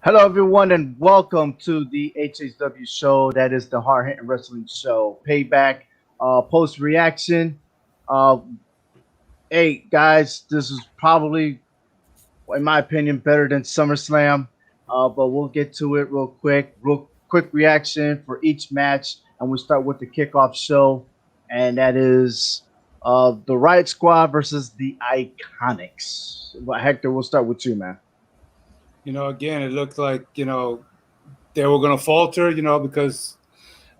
Hello, everyone, and welcome to the HHW show. That is the Hard Hitting Wrestling Show. Payback, post reaction. Uh, hey, guys, this is probably, in my opinion, better than SummerSlam. But we'll get to it real quick. Real quick reaction for each match, and we start with the kickoff show, and that is the Riot Squad versus the Iconics. Well, Hector, we'll start with you, man. Again, it looked like, they were going to falter, because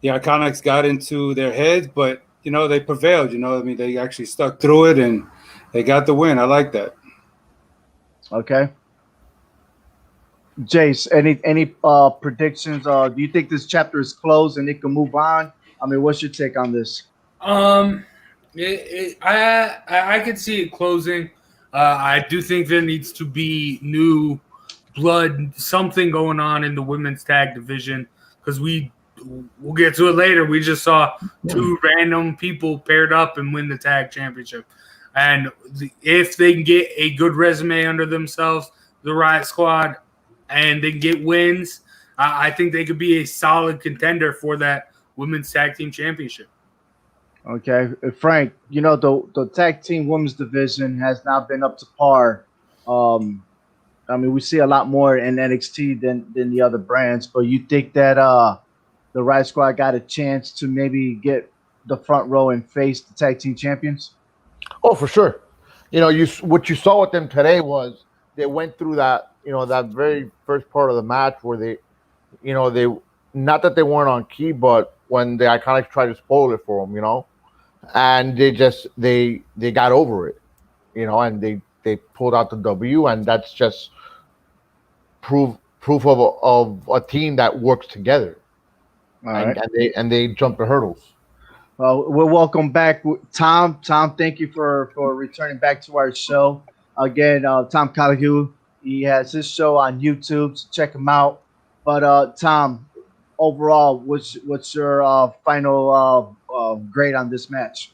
the Iconics got into their heads, but, they prevailed, they actually stuck through it and they got the win. I like that. Okay. Jace, any predictions? Do you think this chapter is closed and it can move on? I mean, what's your take on this? Um, I could see it closing. I do think there needs to be new blood, something going on in the women's tag division because we'll get to it later. We just saw two random people paired up and win the tag championship, and if they can get a good resume under themselves, the Riot Squad, and they can get wins, I think they could be a solid contender for that women's tag team championship. Okay, Frank, the tag team women's division has not been up to par. I mean, we see a lot more in NXT than the other brands, but you think that the Riot Squad got a chance to maybe get the front row and face the tag team champions? Oh, for sure. What you saw with them today was they went through that very first part of the match where they not that they weren't on key, but when the Iconics tried to spoil it for them, and they got over it, and they pulled out the W, and that's just proof of a team that works together. All right. And they jumped the hurdles. We'll welcome back Tom. Tom, thank you for returning back to our show. Again, Tom Callaghan, he has his show on YouTube, so check him out. But Tom, overall, what's your final grade on this match?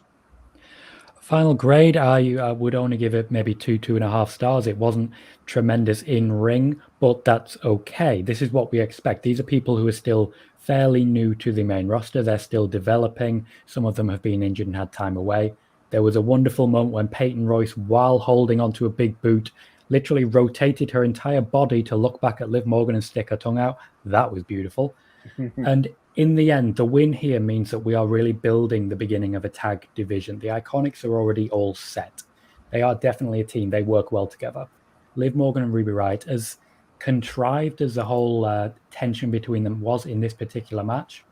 Final grade, I would only give it maybe 2.5 stars. It wasn't tremendous in ring, but that's okay. This is what we expect. These are people who are still fairly new to the main roster. They're still developing. Some of them have been injured and had time away. There was a wonderful moment when Peyton Royce, while holding onto a big boot, literally rotated her entire body to look back at Liv Morgan and stick her tongue out. That was beautiful. And in the end, the win here means that we are really building the beginning of a tag division. The Iconics are already all set. They are definitely a team. They work well together. Liv Morgan and Ruby Riott, as contrived as the whole tension between them was in this particular match,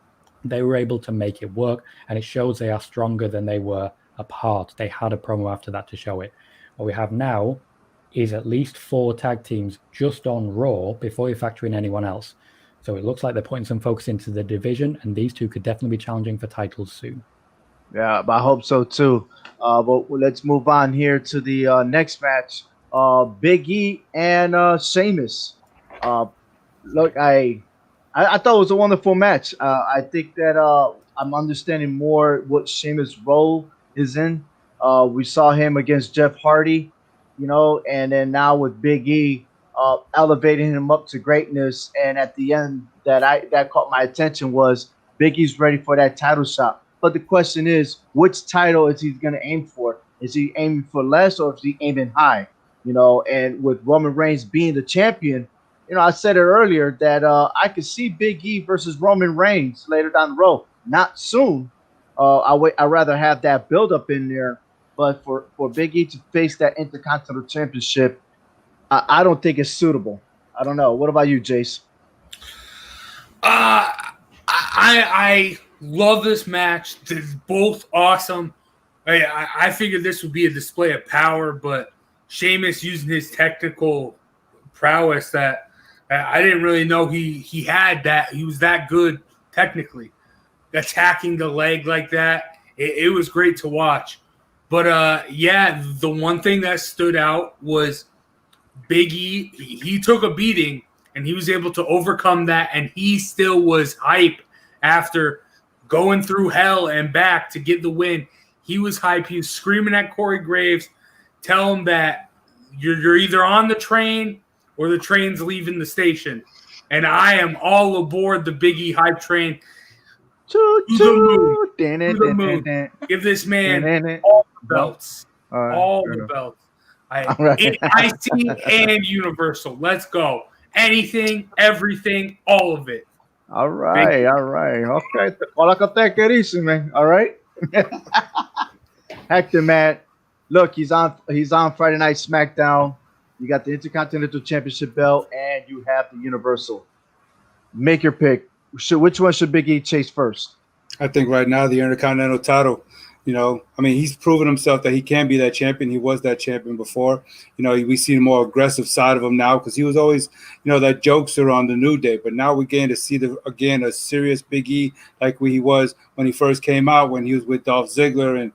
they were able to make it work, and it shows they are stronger than they were apart. They had a promo after that to show it. What we have now is at least 4 tag teams just on Raw before you factor in anyone else. So it looks like they're putting some focus into the division, and these two could definitely be challenging for titles soon. Yeah, I hope so too. But let's move on here to the next match. Big E and Sheamus. Look, I thought it was a wonderful match. I think that I'm understanding more what Sheamus' role is in. We saw him against Jeff Hardy, and then now with Big E. Elevating him up to greatness, and at the end, that caught my attention was Big E's ready for that title shot. But the question is, which title is he going to aim for? Is he aiming for less, or is he aiming high? And with Roman Reigns being the champion, I said it earlier that I could see Big E versus Roman Reigns later down the road. Not soon. I'd rather have that build up in there, but for Big E to face that Intercontinental Championship, I don't think it's suitable. I don't know. What about you, Jace? I love this match. It's both awesome. I figured this would be a display of power, but Sheamus using his technical prowess that I didn't really know he had that. He was that good technically. Attacking the leg like that, it was great to watch. But, the one thing that stood out was Big E. He took a beating, and he was able to overcome that, and he still was hype after going through hell and back to get the win. He was hype. He was screaming at Corey Graves, tell him that you're either on the train or the train's leaving the station. and I am all aboard the Big E hype train. Choo, To the moon. choo. Dan, To dan, the dan, moon. dan, Give this man dan, dan. all the No? belts. All right. All fair the enough. belts. All right. IC and Universal. Let's go. Anything, everything, all of it. All right. All right. Okay. Hola, que te querís, man. All right. Hector, man. Look, he's on Friday Night SmackDown. You got the Intercontinental Championship belt, and you have the Universal. Make your pick. Which one should Big E chase first? I think right now the Intercontinental title, he's proven himself that he can be that champion. He was that champion before. We see the more aggressive side of him now because he was always, that jokester on the New Day. But now we're getting to see a serious Big E like he was when he first came out, when he was with Dolph Ziggler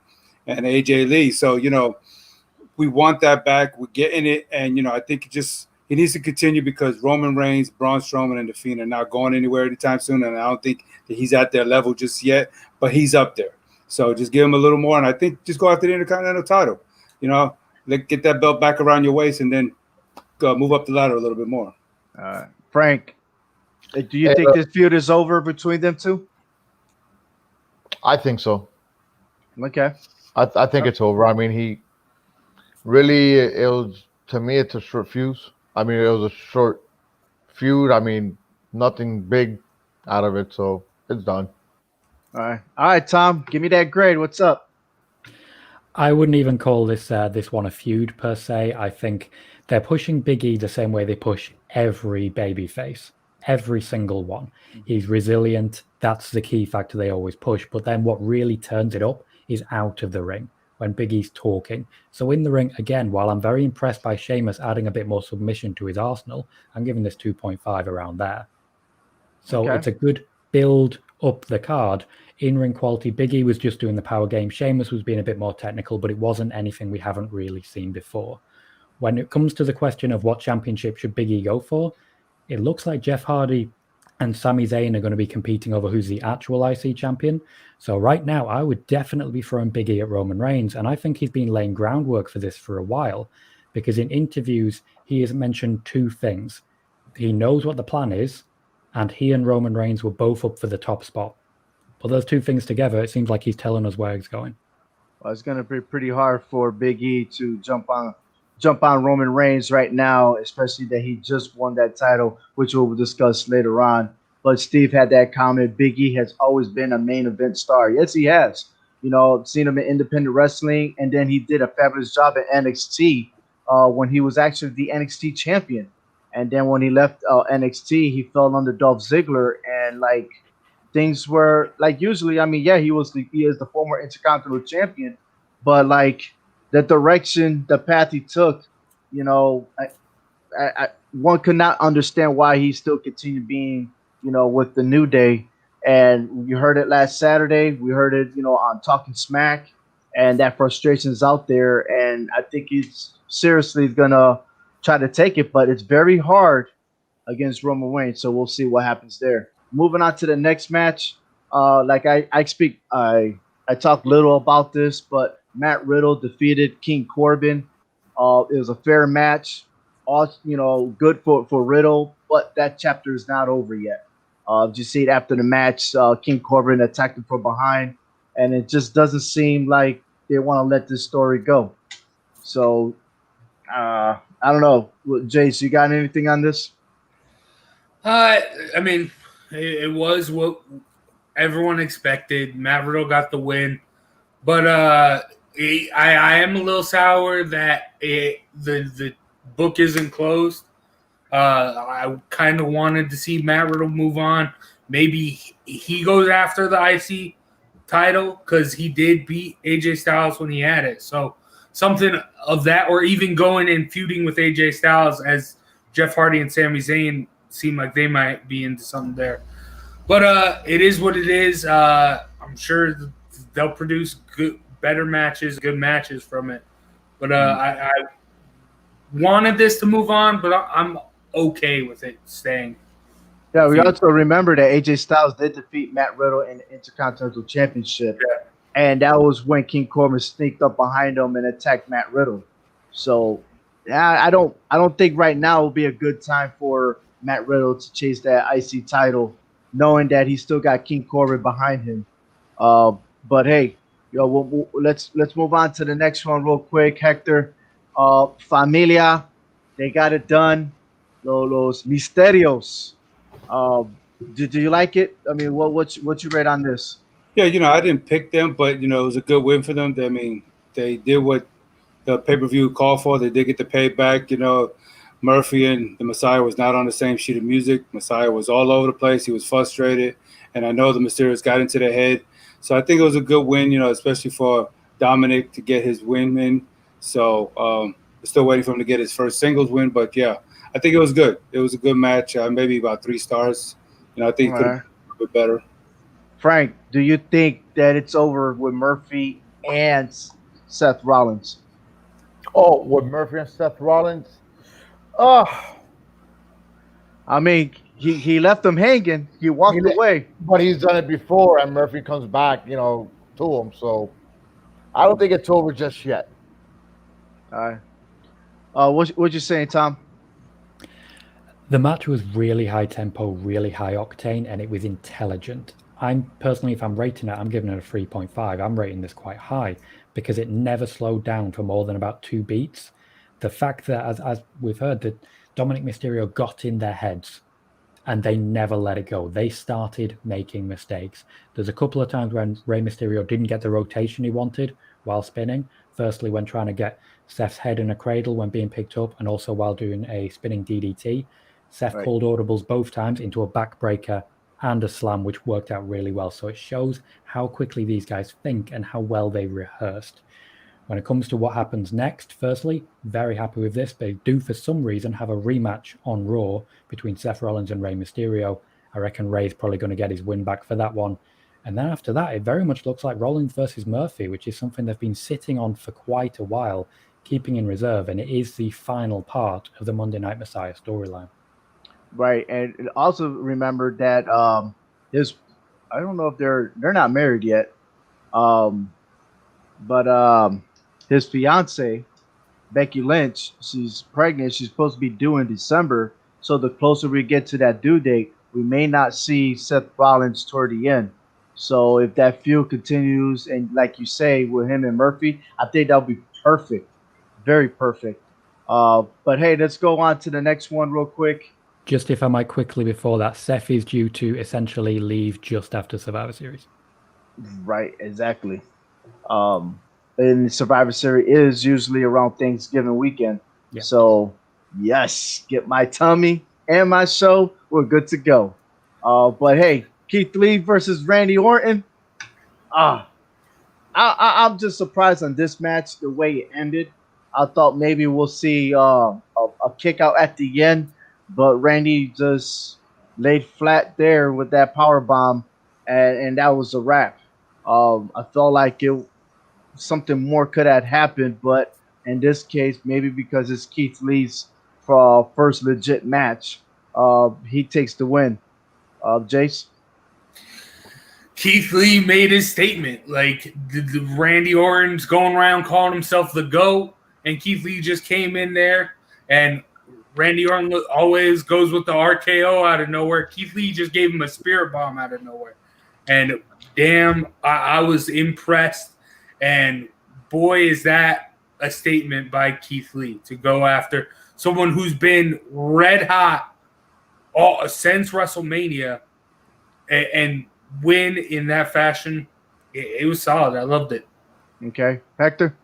and AJ Lee. So, we want that back. We're getting it. And, I think he needs to continue because Roman Reigns, Braun Strowman, and The Fiend are not going anywhere anytime soon. And I don't think that he's at their level just yet, but he's up there. So just give him a little more. And I think just go after the Intercontinental title. Get that belt back around your waist and then move up the ladder a little bit more. Frank, do you think this feud is over between them two? I think so. Okay. I think it's over. I mean, to me, it's a short fuse. I mean, it was a short feud. I mean, nothing big out of it, so it's done. All right, Tom, give me that grade. What's up? I wouldn't even call this one a feud per se. I think they're pushing Big E the same way they push every babyface, every single one. He's resilient. That's the key factor they always push. But then what really turns it up is out of the ring when Big E's talking. So in the ring, again, while I'm very impressed by Sheamus adding a bit more submission to his arsenal, I'm giving this 2.5 around there. So It's a good build up the card. In-ring quality, Big E was just doing the power game. Sheamus was being a bit more technical, but it wasn't anything we haven't really seen before. When it comes to the question of what championship should Big E go for, it looks like Jeff Hardy and Sami Zayn are going to be competing over who's the actual IC champion. So right now, I would definitely be throwing Big E at Roman Reigns, and I think he's been laying groundwork for this for a while, because in interviews, he has mentioned two things. He knows what the plan is, and he and Roman Reigns were both up for the top spot. But those two things together, it seems like he's telling us where he's going. Well, it's going to be pretty hard for Big E to jump on Roman Reigns right now, especially that he just won that title, which we'll discuss later on. But Steve had that comment. Big E has always been a main event star. Yes, he has. I've seen him in independent wrestling, and then he did a fabulous job at NXT when he was actually the NXT champion. And then when he left NXT, he fell under Dolph Ziggler, and things were usually. I mean, yeah, he is the former Intercontinental champion, but the direction, the path he took, one could not understand why he still continued being, with the New Day. And you heard it last Saturday. We heard it, on Talking Smack, and that frustration is out there. And I think he's seriously gonna try to take it, but it's very hard against Roman Reigns. So we'll see what happens there. Moving on to the next match. I talked little about this, but Matt Riddle defeated King Corbin. It was a fair match. All good for Riddle, but that chapter is not over yet. You see it after the match. King Corbin attacked him from behind, and it just doesn't seem like they want to let this story go. So I don't know, Jace. You got anything on this? I mean, it was what everyone expected. Matt Riddle got the win, but I am a little sour that the book isn't closed. I kind of wanted to see Matt Riddle move on. Maybe he goes after the IC title because he did beat AJ Styles when he had it. So something of that, or even going and feuding with AJ Styles, as Jeff Hardy and Sami Zayn seem like they might be into something there. But it is what it is. I'm sure they'll produce good matches from it. But I wanted this to move on, but I'm okay with it staying. Yeah, we also remember that AJ Styles did defeat Matt Riddle in the Intercontinental Championship. Yeah. And that was when King Corbin sneaked up behind him and attacked Matt Riddle. So, yeah, I don't think right now will be a good time for Matt Riddle to chase that IC title, knowing that he still got King Corbin behind him. Uh, but hey, let's move on to the next one real quick, Hector. Familia, they got it done. Los Misterios. Do you like it? I mean, what you read on this? Yeah, I didn't pick them, but it was a good win for them. I mean, they did what the pay per view called for. They did get the payback. Murphy and the Messiah was not on the same sheet of music. Messiah was all over the place. He was frustrated, and I know the Mysterios got into their head. So I think it was a good win. Especially for Dominic to get his win in. So we're still waiting for him to get his first singles win, but yeah, I think it was good. It was a good match. Maybe about 3 stars. I think All it could have right. been a bit better. Frank, do you think that it's over with Murphy and Seth Rollins? Oh, with Murphy and Seth Rollins. Oh, I mean, he left them hanging. He he, walked away. but he's done it before, and Murphy comes back, to him. So I don't think it's over just yet. All right. What you saying, Tom? The match was really high tempo, really high octane, and it was intelligent. I'm personally, if I'm rating it, I'm giving it a 3.5. I'm rating this quite high because it never slowed down for more than about 2 beats. The fact that, as we've heard, that Dominic Mysterio got in their heads and they never let it go. They started making mistakes. There's a couple of times when Rey Mysterio didn't get the rotation he wanted while spinning. Firstly, when trying to get Seth's head in a cradle when being picked up, and also while doing a spinning DDT. Seth called audibles both times into a backbreaker and a slam, which worked out really well. So it shows how quickly these guys think and how well they rehearsed. When it comes to what happens next, firstly, very happy with this. They do, for some reason, have a rematch on Raw between Seth Rollins and Rey Mysterio. I reckon Rey's probably going to get his win back for that one. And then after that, it very much looks like Rollins versus Murphy, which is something they've been sitting on for quite a while, keeping in reserve. And it is the final part of the Monday Night Messiah storyline. Right, and also remember that his I don't know if they're not married yet, um, but his fiance Becky Lynch, she's pregnant. She's supposed to be due in December. So the closer we get to that due date, we may not see Seth Rollins toward the end. So if that feud continues, and like you say, with him and Murphy, I think that'll be perfect, very perfect. But hey, let's go on to the next one real quick. Just if I might quickly before that, Seth is due to essentially leave just after Survivor Series. Right, exactly. And Survivor Series is usually around Thanksgiving weekend. Yeah. So, yes, get my tummy and my show. We're good to go. But hey, Keith Lee versus Randy Orton. I'm just surprised on this match the way it ended. I thought maybe we'll see a kick out at the end, but Randy just laid flat there with that power bomb, and that was a wrap. I felt like it something more could have happened, but in this case, maybe because it's Keith Lee's first legit match, he takes the win. Jace. Keith Lee made his statement. Like the Randy Orton's going around calling himself the GOAT, and Keith Lee just came in there, and Randy Orton always goes with the RKO out of nowhere. Keith Lee just gave him a spirit bomb out of nowhere, and damn, I was impressed. And boy, is that a statement by Keith Lee to go after someone who's been red hot since WrestleMania and win in that fashion. It was solid. I loved it. Okay, Hector.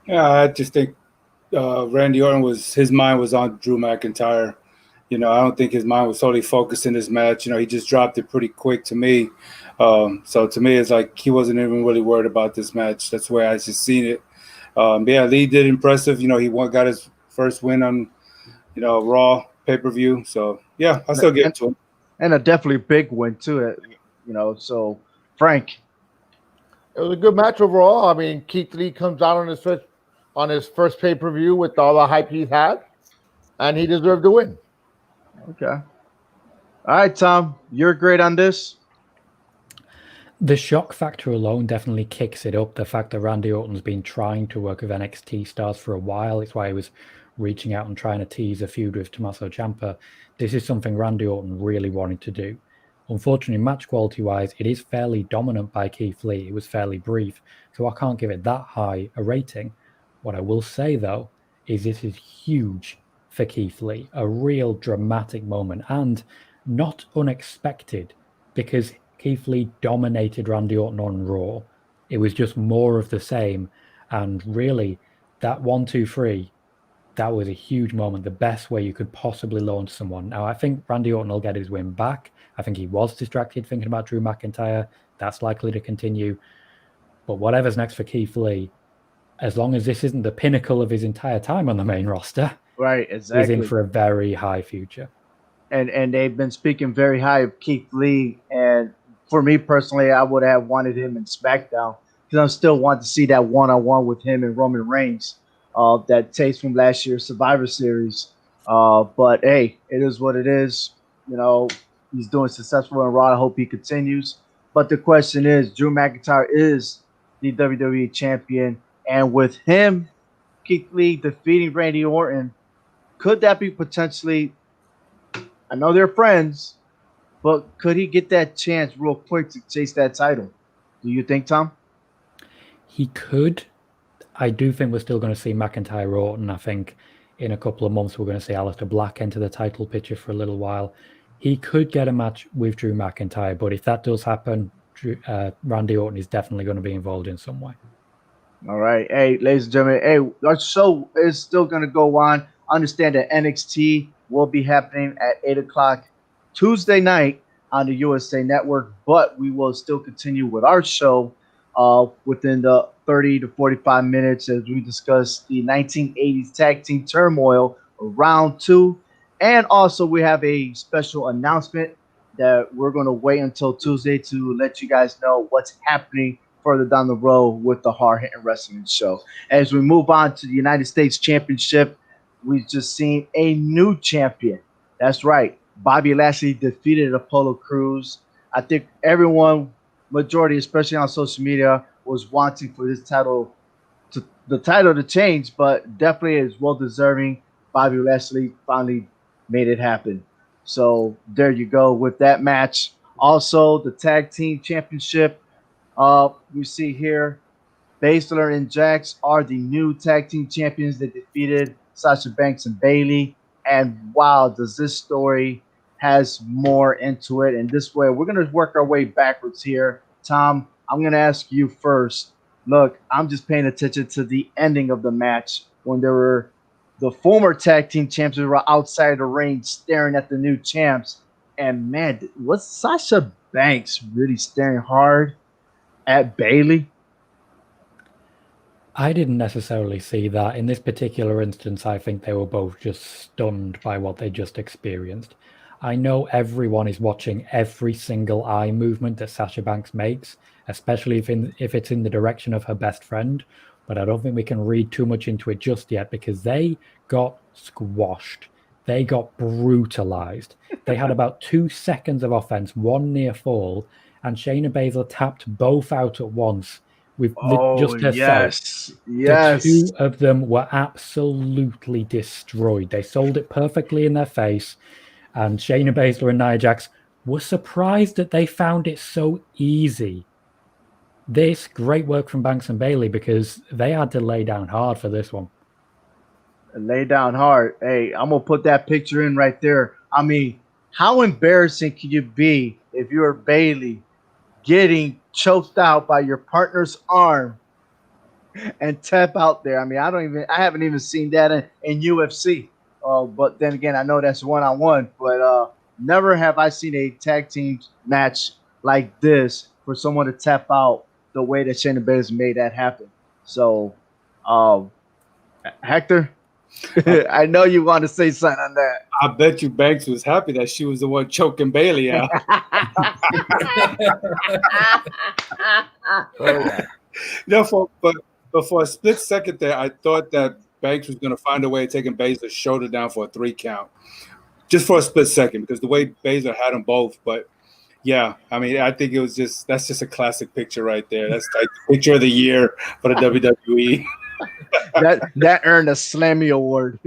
Yeah, I just think Randy Orton his mind was on Drew McIntyre. I don't think his mind was totally focused in this match. He just dropped it pretty quick to me. So to me, it's like he wasn't even really worried about this match. That's the way I just seen it. Yeah, Lee did impressive. He got his first win on, Raw pay-per-view. So yeah, I still get to him. And a definitely big win too. So Frank. It was a good match overall. I mean, Keith Lee comes out on his first pay-per-view with all the hype he's had, and he deserved to win. Okay. All right, Tom, you're great on this. The shock factor alone definitely kicks it up. The fact that Randy Orton's been trying to work with NXT stars for a while. It's why he was reaching out and trying to tease a feud with Tommaso Ciampa. This is something Randy Orton really wanted to do. Unfortunately, match quality-wise, it is fairly dominant by Keith Lee. It was fairly brief, so I can't give it that high a rating. What I will say, though, is this is huge for Keith Lee, a real dramatic moment, and not unexpected, because Keith Lee dominated Randy Orton on Raw. It was just more of the same, and really, that 1-2-3, that was a huge moment, the best way you could possibly launch someone. Now, I think Randy Orton will get his win back. I think he was distracted thinking about Drew McIntyre. That's likely to continue. But whatever's next for Keith Lee, as long as this isn't the pinnacle of his entire time on the main roster, Right, he's exactly. in for a very high future. And they've been speaking very high of Keith Lee. And for me personally, I would have wanted him in SmackDown because I still want to see that one-on-one with him and Roman Reigns. That taste from last year's Survivor Series. But hey, it is what it is. You know, he's doing successful in Raw. I hope he continues. But the question is, Drew McIntyre is the WWE champion, and with him, Keith Lee defeating Randy Orton, could that be potentially? I know they're friends, but could he get that chance real quick to chase that title? Do you think, Tom? He could. I do think we're still going to see McIntyre Orton. I think in a couple of months we're going to see Aleister Black enter the title picture for a little while. He could get a match with Drew McIntyre, but if that does happen, Randy Orton is definitely going to be involved in some way. All right. Hey, ladies and gentlemen, hey, our show is still going to go on. Understand that NXT will be happening at 8 o'clock Tuesday night on the USA Network, but we will still continue with our show within the 30 to 45 minutes as we discuss the 1980s tag team turmoil round 2. And also we have a special announcement that we're going to wait until Tuesday to let you guys know what's happening further down the road with the Hard Hitting Wrestling Show. As we move on to the United States Championship, we've just seen a new champion. That's right. Bobby Lashley defeated Apollo Crews. I think everyone, majority, especially on social media, was wanting for this title to change, but definitely is well deserving. Bobby Lashley finally made it happen. So there you go with that match. Also, the tag team championship. We see here, Baszler and Jax are the new tag team champions that defeated Sasha Banks and Bayley. And wow, does this story has more into it. And this way, we're going to work our way backwards here. Tom, I'm going to ask you first. Look, I'm just paying attention to the ending of the match when there were the former tag team champions were outside the ring staring at the new champs. And man, was Sasha Banks really staring hard at Bayley? I didn't necessarily see that. In this particular instance, I think they were both just stunned by what they just experienced. I know everyone is watching every single eye movement that Sasha Banks makes, especially if it's in the direction of her best friend, but I don't think we can read too much into it just yet because they got squashed. They got brutalized. They had about 2 seconds of offense, one near fall, and Shayna Baszler tapped both out at once with just herself. Yes. The two of them were absolutely destroyed. They sold it perfectly in their face, and Shayna Baszler and Nia Jax were surprised that they found it so easy. This great work from Banks and Bayley because they had to lay down hard for this one. Lay down hard. Hey, I'm gonna put that picture in right there. I mean, how embarrassing can you be if you're Bayley getting choked out by your partner's arm and tap out there? I mean, I haven't even seen that in UFC. But then again, I know that's one-on-one, but never have I seen a tag team match like this for someone to tap out the way that Shayna Baszler made that happen. So, Hector, I know you want to say something on that. I bet you Banks was happy that she was the one choking Bayley out. But for a split second there, I thought that Banks was going to find a way of taking Baszler's shoulder down for a 3 count. Just for a split second, because the way Baszler had them both. But yeah, I mean, I think that's just a classic picture right there. That's like the picture of the year for the WWE. that earned a Slammy award.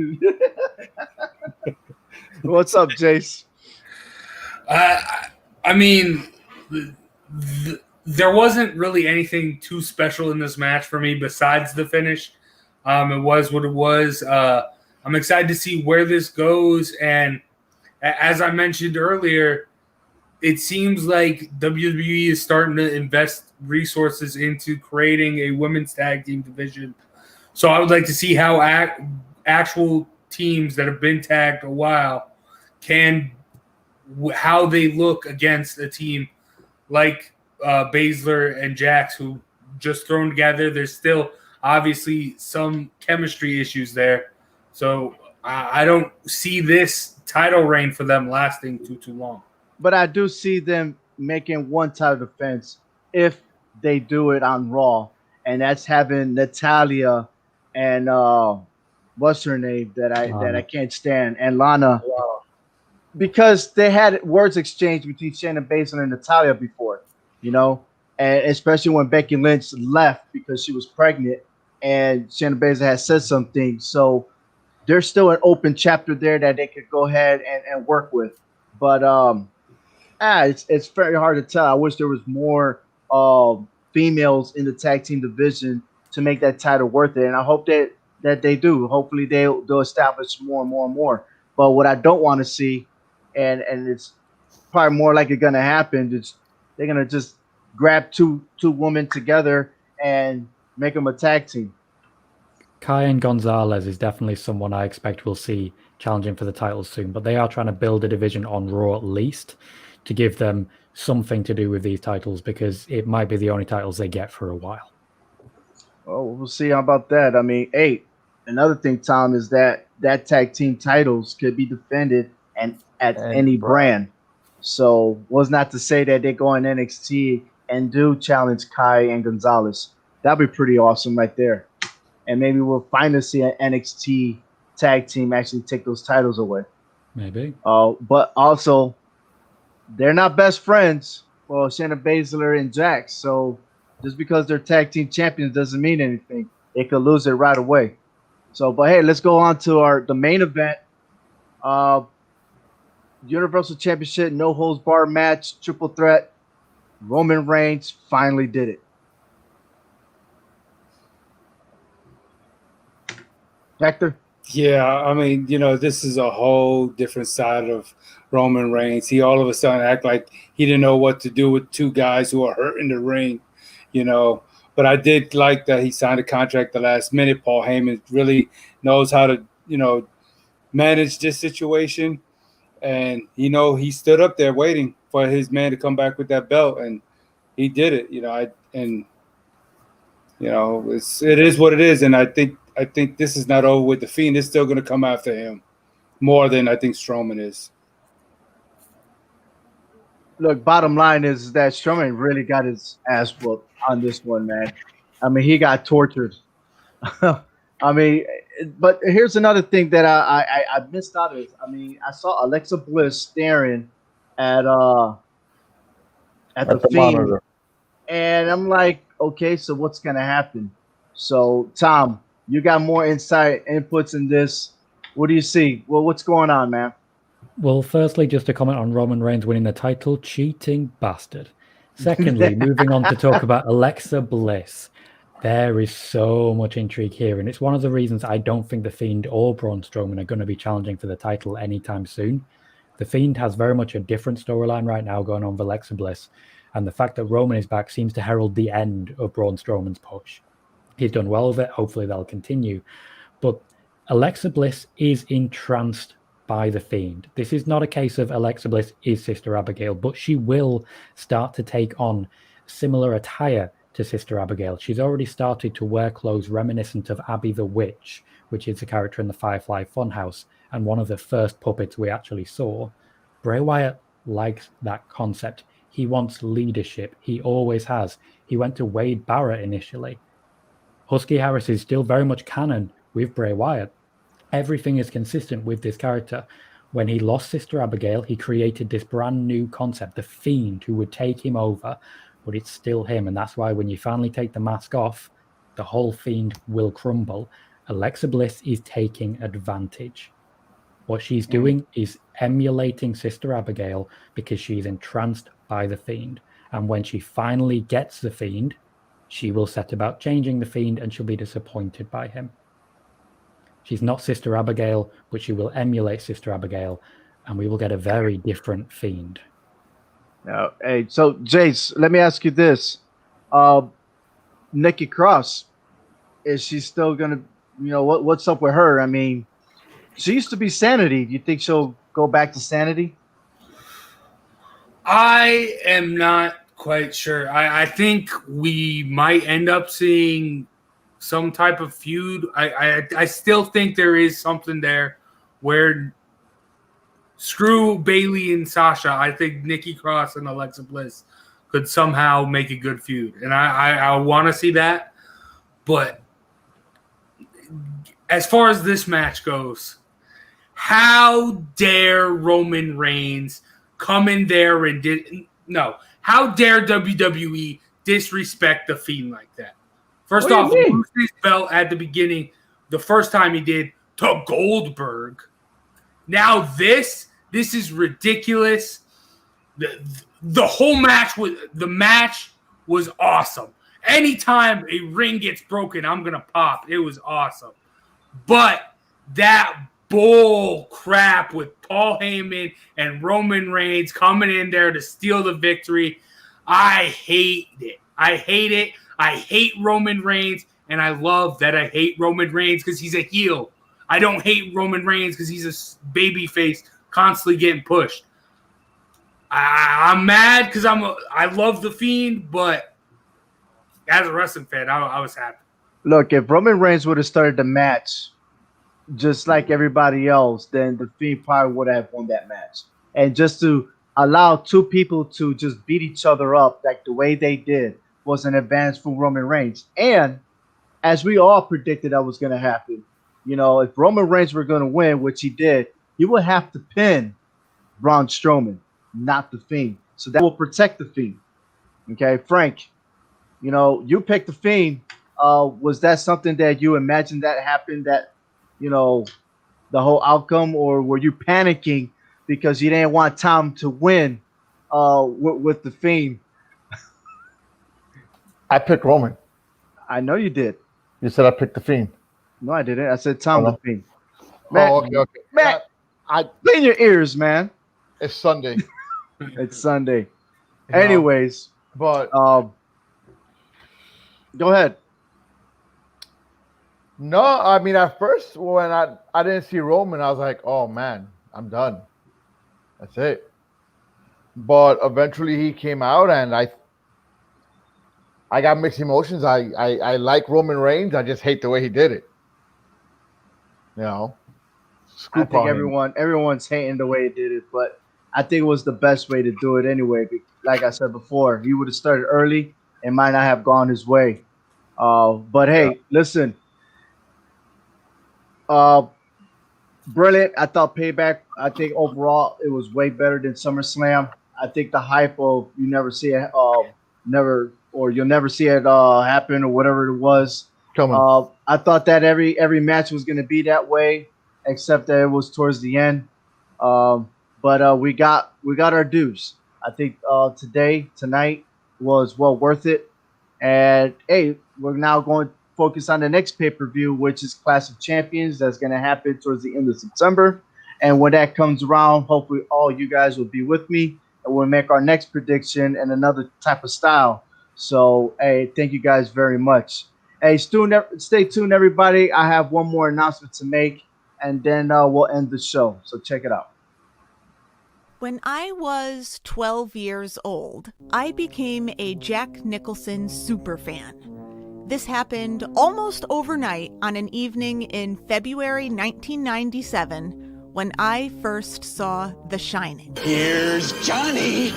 What's up, Jace? I mean, there wasn't really anything too special in this match for me besides the finish. It was what it was. I'm excited to see where this goes, and as I mentioned earlier, it seems like WWE is starting to invest resources into creating a women's tag team division. So I would like to see how actual teams that have been tagged a while how they look against a team like Baszler and Jax, who just thrown together. There's still obviously some chemistry issues there. So I don't see this title reign for them lasting too long. But I do see them making one title defense if they do it on Raw, and that's having Natalia and what's her name that I can't stand, and Lana, because they had words exchanged between Shayna Baszler and Natalia before, you know, and especially when Becky Lynch left because she was pregnant, and Shayna Baszler had said something. So there's still an open chapter there that they could go ahead and work with, but it's very hard to tell. I wish there was more females in the tag team division to make that title worth it, and I hope that they do. Hopefully, they'll establish more and more and more. But what I don't want to see, and it's probably more likely going to happen, is they're going to just grab two women together and make them a tag team. Kyan Gonzalez is definitely someone I expect we'll see challenging for the titles soon, but they are trying to build a division on Raw at least to give them something to do with these titles, because it might be the only titles they get for a while. Oh, we'll see how about that. I mean, another thing, Tom, is that tag team titles could be defended at any brand. So was not to say that they go in NXT and do challenge Kai and Gonzalez. That'd be pretty awesome right there. And maybe we'll finally see an NXT tag team actually take those titles away. Maybe. But also, they're not best friends. Well, Shayna Baszler and Jax. So just because they're tag team champions doesn't mean anything. They could lose it right away. So, but hey, let's go on to the main event. Universal Championship, no holds bar match, triple threat. Roman Reigns finally did it. Hector? Yeah, I mean, this is a whole different side of Roman Reigns. He all of a sudden act like he didn't know what to do with two guys who are hurt in the ring, But I did like that he signed a contract the last minute. Paul Heyman really knows how to, manage this situation. And, he stood up there waiting for his man to come back with that belt, and he did it, it is what it is. And I think this is not over with the Fiend. It's still going to come after him more than I think Strowman is. Look, bottom line is that Strowman really got his ass whooped on this one, man. I mean, he got tortured. I mean, but here's another thing that I missed out of. I mean, I saw Alexa Bliss staring at the Fiend, monitor. And I'm like, okay, so what's gonna happen? So, Tom, you got more inputs in this. What do you see? Well, what's going on, man? Well, firstly, just to comment on Roman Reigns winning the title, cheating bastard. Secondly, moving on to talk about Alexa Bliss. There is so much intrigue here, and it's one of the reasons I don't think The Fiend or Braun Strowman are going to be challenging for the title anytime soon. The Fiend has very much a different storyline right now going on with Alexa Bliss, and the fact that Roman is back seems to herald the end of Braun Strowman's push. He's done well with it. Hopefully that'll continue. But Alexa Bliss is entranced by The Fiend. This is not a case of Alexa Bliss is Sister Abigail, but she will start to take on similar attire to Sister Abigail. She's already started to wear clothes reminiscent of Abby the Witch, which is a character in the Firefly Funhouse, and one of the first puppets we actually saw. Bray Wyatt likes that concept. He wants leadership. He always has. He went to Wade Barrett initially. Husky Harris is still very much canon with Bray Wyatt. Everything is consistent with this character. When he lost Sister Abigail, he created this brand new concept, the Fiend, who would take him over, but it's still him. And that's why when you finally take the mask off, the whole Fiend will crumble. Alexa Bliss is taking advantage. What she's doing is emulating Sister Abigail because she's entranced by the Fiend. And when she finally gets the Fiend, she will set about changing the Fiend and she'll be disappointed by him. She's not Sister Abigail, but she will emulate Sister Abigail, and we will get a very different Fiend. Now, hey, so Jace, let me ask you this: Nikki Cross, is she still gonna? What's up with her? I mean, she used to be Sanity. Do you think she'll go back to Sanity? I am not quite sure. I think we might end up seeing some type of feud. I still think there is something there where screw Bailey and Sasha. I think Nikki Cross and Alexa Bliss could somehow make a good feud. And I want to see that. But as far as this match goes, how dare Roman Reigns come in there and how dare WWE disrespect the Fiend like that? First off, lose his belt at the beginning, the first time he did, to Goldberg. Now this is ridiculous. The whole match was awesome. Anytime a ring gets broken, I'm gonna pop. It was awesome. But that bull crap with Paul Heyman and Roman Reigns coming in there to steal the victory, I hate it. I hate it. I hate Roman Reigns, and I love that I hate Roman Reigns because he's a heel. I don't hate Roman Reigns because he's a baby face constantly getting pushed. I'm mad because I love the Fiend, but as a wrestling fan, I was happy. Look, if Roman Reigns would have started the match just like everybody else, then the Fiend probably would have won that match. And just to allow two people to just beat each other up like the way they did was an advance for Roman Reigns. And as we all predicted that was going to happen, if Roman Reigns were going to win, which he did, he would have to pin Braun Strowman, not the Fiend. So that will protect the Fiend. Okay, Frank, you picked the Fiend. Was that something that you imagined that happened, that, the whole outcome, or were you panicking because you didn't want Tom to win with the Fiend? I picked Roman. I know you did. You said I picked the Fiend. No, I didn't. I said Tom the Fiend. Man, okay. Man, clean your ears, man. It's Sunday. It's Sunday. Anyways, but go ahead. No, I mean, at first when I didn't see Roman, I was like, oh man, I'm done. That's it. But eventually he came out, and I got mixed emotions. I like Roman Reigns. I just hate the way he did it. I think everyone's hating the way he did it, but I think it was the best way to do it anyway. Like I said before, he would have started early and might not have gone his way. But hey, listen. Brilliant. I thought Payback, I think overall it was way better than SummerSlam. I think the hype of you'll never see it happen, or whatever it was. I thought that every match was going to be that way, except that it was towards the end. But we got our dues. I think tonight was well worth it. And hey, we're now going to focus on the next pay-per-view, which is Clash of Champions. That's going to happen towards the end of September. And when that comes around, hopefully all you guys will be with me, and we'll make our next prediction in another type of style. So, hey, thank you guys very much. Hey, stay tuned, everybody. I have one more announcement to make, and then we'll end the show. So check it out. When I was 12 years old, I became a Jack Nicholson superfan. This happened almost overnight on an evening in February 1997 when I first saw The Shining. Here's Johnny!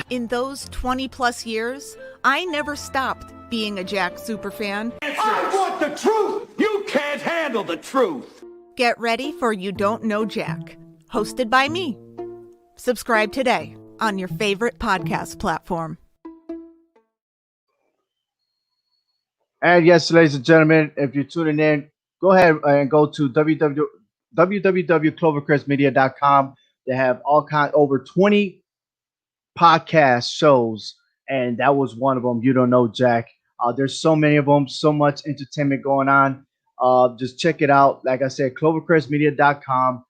In those 20-plus years, I never stopped being a Jack superfan. I want the truth! You can't handle the truth! Get ready for You Don't Know Jack, hosted by me. Subscribe today on your favorite podcast platform. And yes, ladies and gentlemen, if you're tuning in, go ahead and go to www.clovercrestmedia.com. They have all kind over 20 podcast shows, and that was one of them. You don't know, Jack. There's so many of them, so much entertainment going on. Just check it out. Like I said, clovercrestmedia.com.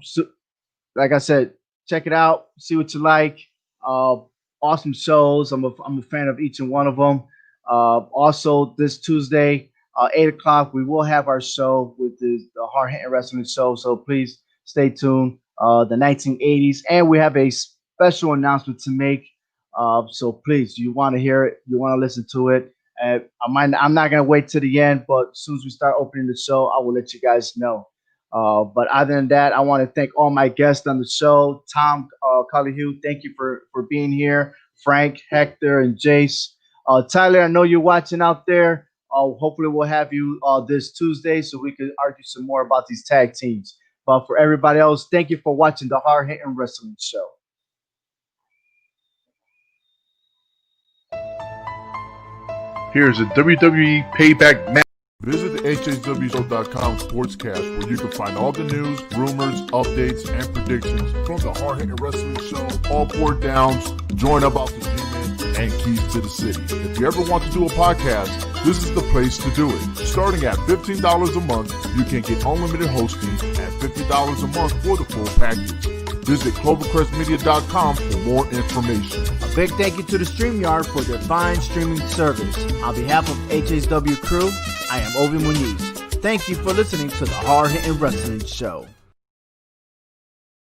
So, like I said, check it out, see what you like. Uh, awesome shows. I'm a fan of each and one of them. Also, this Tuesday, 8 o'clock, we will have our show with the Hard Hitting Wrestling Show. So please stay tuned. The 1980s, and we have a special announcement to make. So please, you want to hear it, you want to listen to it. I'm not gonna wait to the end, but as soon as we start opening the show, I will let you guys know. But other than that, I want to thank all my guests on the show. Tom Collihue, thank you for being here. Frank, Hector, and Jace. Tyler, I know you're watching out there. Hopefully, we'll have you this Tuesday so we can argue some more about these tag teams. But for everybody else, thank you for watching the Hard Hitting Wrestling Show. Here's a WWE Payback match. Visit the HHWShow.com sportscast where you can find all the news, rumors, updates, and predictions from the Hard Hitting Wrestling Show, all 4 downs, join about the G-Men, and keys to the city. If you ever want to do a podcast, this is the place to do it. Starting at $15 a month, you can get unlimited hosting at $50 a month for the full package. Visit ClovercrestMedia.com for more information. A big thank you to the StreamYard for their fine streaming service. On behalf of HHW crew, I am Ovi Muniz. Thank you for listening to the Hard Hitting Wrestling Show.